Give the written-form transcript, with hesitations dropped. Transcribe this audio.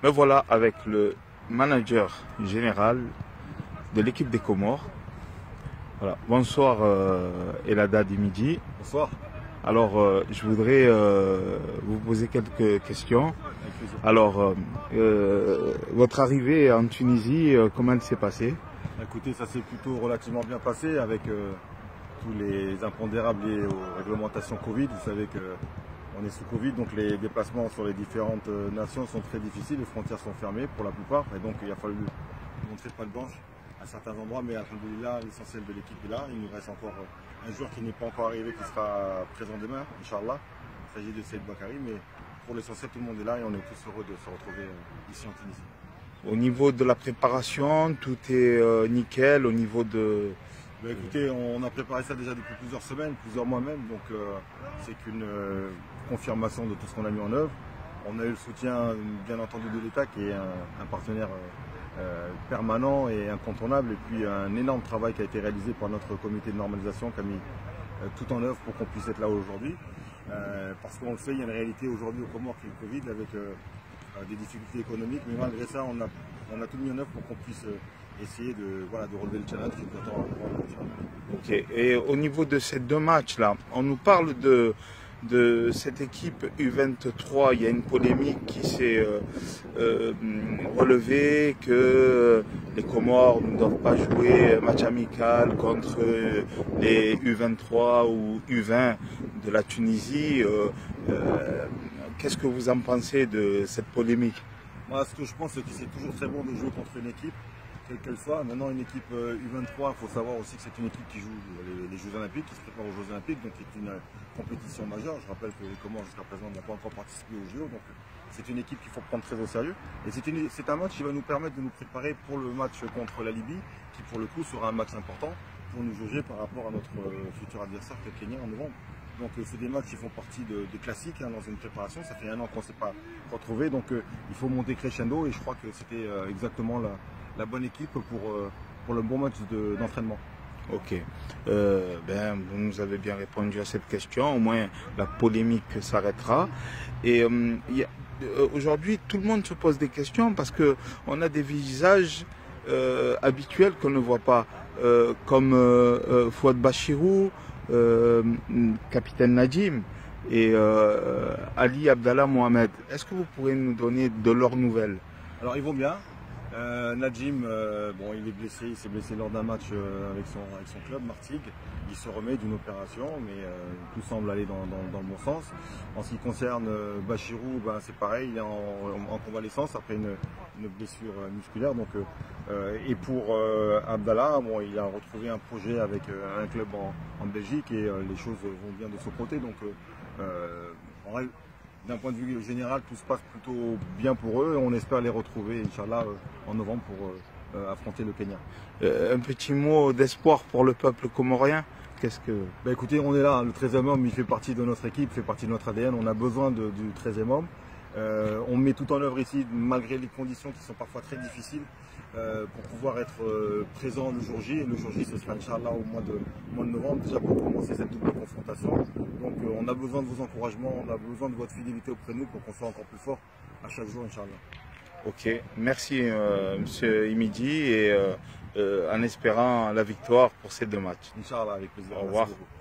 Me voilà avec le manager général de l'équipe des Comores. Voilà. Bonsoir Elada Dimidi. Bonsoir. Alors je voudrais vous poser quelques questions. Alors votre arrivée en Tunisie, comment elle s'est passée? Écoutez, ça s'est plutôt relativement bien passé avec tous les impondérables liés aux réglementations Covid. Vous savez qu'on est sous Covid, donc les déplacements sur les différentes nations sont très difficiles, les frontières sont fermées pour la plupart, et donc il a fallu montrer pas de blanche à certains endroits, mais alhamdoulilah, l'essentiel de l'équipe est là. Il nous reste encore un joueur qui n'est pas encore arrivé, qui sera présent demain, Inch'Allah. Il s'agit de Saïd Bakary, mais pour l'essentiel, tout le monde est là et on est tous heureux de se retrouver ici en Tunisie. Au niveau de la préparation, tout est nickel au niveau de... Ben écoutez, on a préparé ça déjà depuis plusieurs semaines, plusieurs mois même, donc c'est qu'une confirmation de tout ce qu'on a mis en œuvre. On a eu le soutien bien entendu de l'État qui est un partenaire permanent et incontournable, et puis un énorme travail qui a été réalisé par notre comité de normalisation qui a mis tout en œuvre pour qu'on puisse être là aujourd'hui. Parce qu'on le sait, il y a une réalité aujourd'hui au Comores qui est le Covid avec des difficultés économiques, mais malgré ça on a tout mis en œuvre pour qu'on puisse essayer de relever le challenge qui nous attend. Ok. Et au niveau de ces deux matchs-là, on nous parle de cette équipe U23, il y a une polémique qui s'est relevée que les Comores ne doivent pas jouer match amical contre les U23 ou U20 de la Tunisie. Qu'est-ce que vous en pensez de cette polémique? Moi, ce que je pense, c'est que c'est toujours très bon de jouer contre une équipe, quelle qu'elle soit. Maintenant, une équipe U23, il faut savoir aussi que c'est une équipe qui joue les Jeux Olympiques, qui se prépare aux Jeux Olympiques, donc c'est une compétition majeure. Je rappelle que les Comores, jusqu'à présent, n'ont pas encore participé aux Jeux, donc c'est une équipe qu'il faut prendre très au sérieux. Et c'est un match qui va nous permettre de nous préparer pour le match contre la Libye, qui pour le coup sera un match important pour nous juger par rapport à notre futur adversaire, le Kenya, en novembre. Donc c'est des matchs qui font partie des classiques dans une préparation. Ça fait un an qu'on ne s'est pas retrouvé, donc il faut monter crescendo, et je crois que c'était exactement la bonne équipe pour le bon match d'entraînement. Ok. Vous nous avez bien répondu à cette question. Au moins, la polémique s'arrêtera. Et aujourd'hui, tout le monde se pose des questions parce qu'on a des visages habituels qu'on ne voit pas, comme Fouad Bachirou, capitaine Najim et Ali Abdallah Mohamed. Est-ce que vous pourrez nous donner de leurs nouvelles? Alors ils vont bien. Najim, il est blessé, il s'est blessé lors d'un match avec son club, Martigues. Il se remet d'une opération, mais tout semble aller dans le bon sens. En ce qui concerne Bachirou, c'est pareil, il est en convalescence après une blessure musculaire. Donc, et pour Abdallah, il a retrouvé un projet avec un club en Belgique, et les choses vont bien de son côté. Donc, d'un point de vue général, tout se passe plutôt bien pour eux. On espère les retrouver, Inch'Allah, en novembre pour affronter le Kenya. Un petit mot d'espoir pour le peuple comorien? Qu'est-ce que... Écoutez, on est là, le 13e homme, il fait partie de notre équipe, fait partie de notre ADN. On a besoin du 13e homme. On met tout en œuvre ici, malgré les conditions qui sont parfois très difficiles, pour pouvoir être présent le jour J. Et le jour J, ce sera Inch'Allah au mois de novembre, déjà pour commencer cette double confrontation. Donc on a besoin de vos encouragements, on a besoin de votre fidélité auprès de nous pour qu'on soit encore plus fort à chaque jour, Inch'Allah. Ok, merci Monsieur Imidi, et en espérant la victoire pour ces deux matchs. Inch'Allah, avec plaisir. Au revoir. Merci beaucoup.